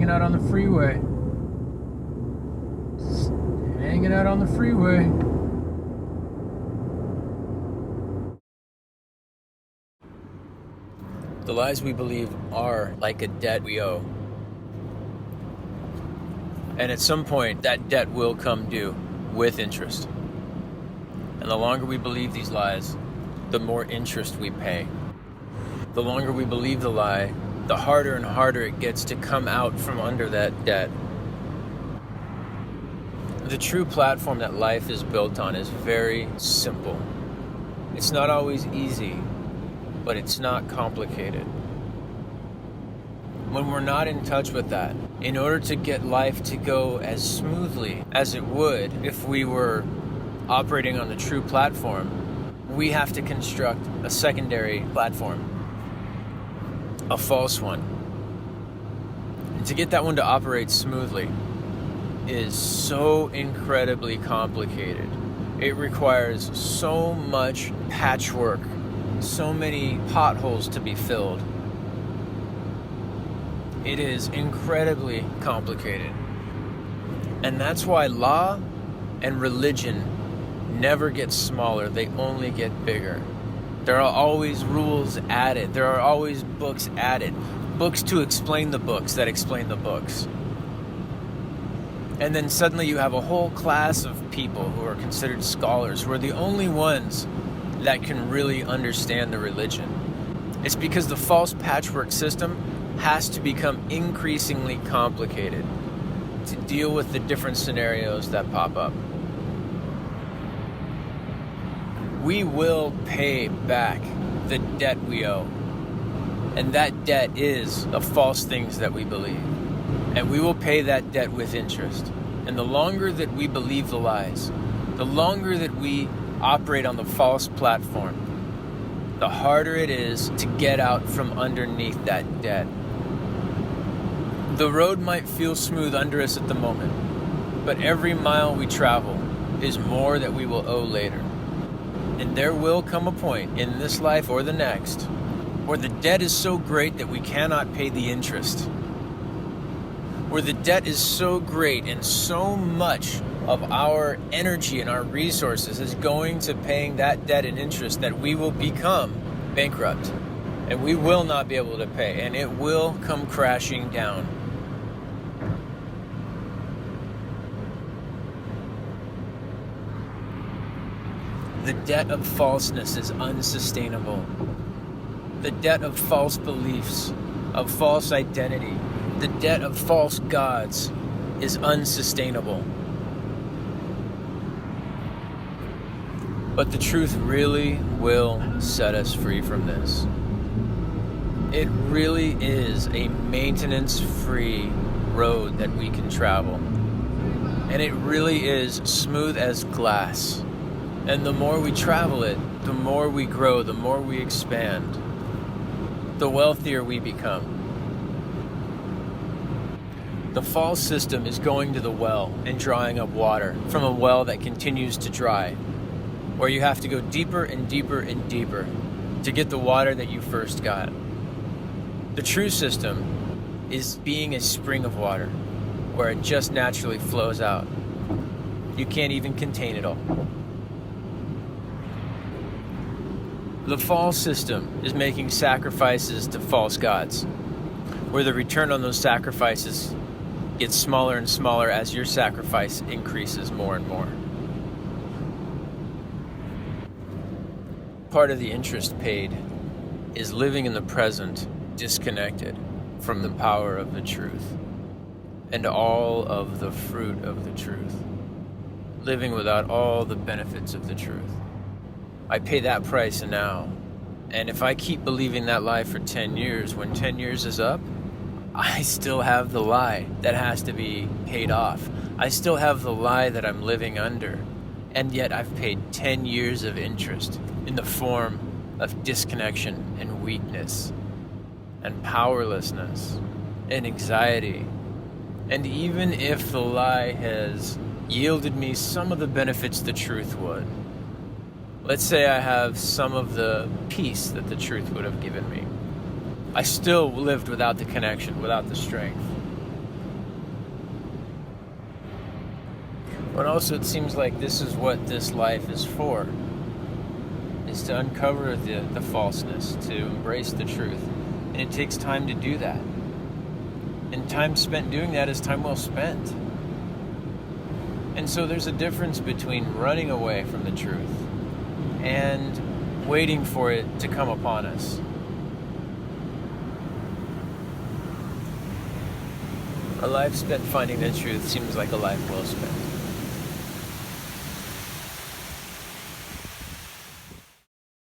hanging out on the freeway. Just hanging out on the freeway. The lies we believe are like a debt we owe. And at some point, that debt will come due with interest. And the longer we believe these lies, the more interest we pay. The longer we believe the lie, the harder and harder it gets to come out from under that debt. The true platform that life is built on is very simple. It's not always easy, but it's not complicated. When we're not in touch with that, in order to get life to go as smoothly as it would if we were operating on the true platform, we have to construct a secondary platform, a false one. And to get that one to operate smoothly is so incredibly complicated. It requires so much patchwork, so many potholes to be filled. It is incredibly complicated. And that's why law and religion never get smaller, they only get bigger. There are always rules added. There are always books added. Books to explain the books that explain the books. And then suddenly you have a whole class of people who are considered scholars, who are the only ones that can really understand the religion. It's because the false patchwork system has to become increasingly complicated to deal with the different scenarios that pop up. We will pay back the debt we owe. And that debt is the false things that we believe. And we will pay that debt with interest. And the longer that we believe the lies, the longer that we operate on the false platform, the harder it is to get out from underneath that debt. The road might feel smooth under us at the moment, but every mile we travel is more that we will owe later. And there will come a point in this life or the next where the debt is so great that we cannot pay the interest. Where the debt is so great and so much of our energy and our resources is going to paying that debt and interest that we will become bankrupt. And we will not be able to pay. And it will come crashing down. The debt of falseness is unsustainable. The debt of false beliefs, of false identity, the debt of false gods is unsustainable. But the truth really will set us free from this. It really is a maintenance-free road that we can travel. And it really is smooth as glass. And the more we travel it, the more we grow, the more we expand, the wealthier we become. The false system is going to the well and drawing up water from a well that continues to dry, where you have to go deeper and deeper and deeper to get the water that you first got. The true system is being a spring of water, where it just naturally flows out. You can't even contain it all. The false system is making sacrifices to false gods, where the return on those sacrifices gets smaller and smaller as your sacrifice increases more and more. Part of the interest paid is living in the present, disconnected from the power of the truth and all of the fruit of the truth, living without all the benefits of the truth. I pay that price now. And if I keep believing that lie for 10 years, when 10 years is up, I still have the lie that has to be paid off. I still have the lie that I'm living under. And yet I've paid 10 years of interest in the form of disconnection and weakness and powerlessness and anxiety. And even if the lie has yielded me some of the benefits the truth would, let's say I have some of the peace that the truth would have given me, I still lived without the connection, without the strength. But also it seems like this is what this life is for, is to uncover the falseness, to embrace the truth. And it takes time to do that. And time spent doing that is time well spent. And so there's a difference between running away from the truth and waiting for it to come upon us. A life spent finding the truth seems like a life well spent.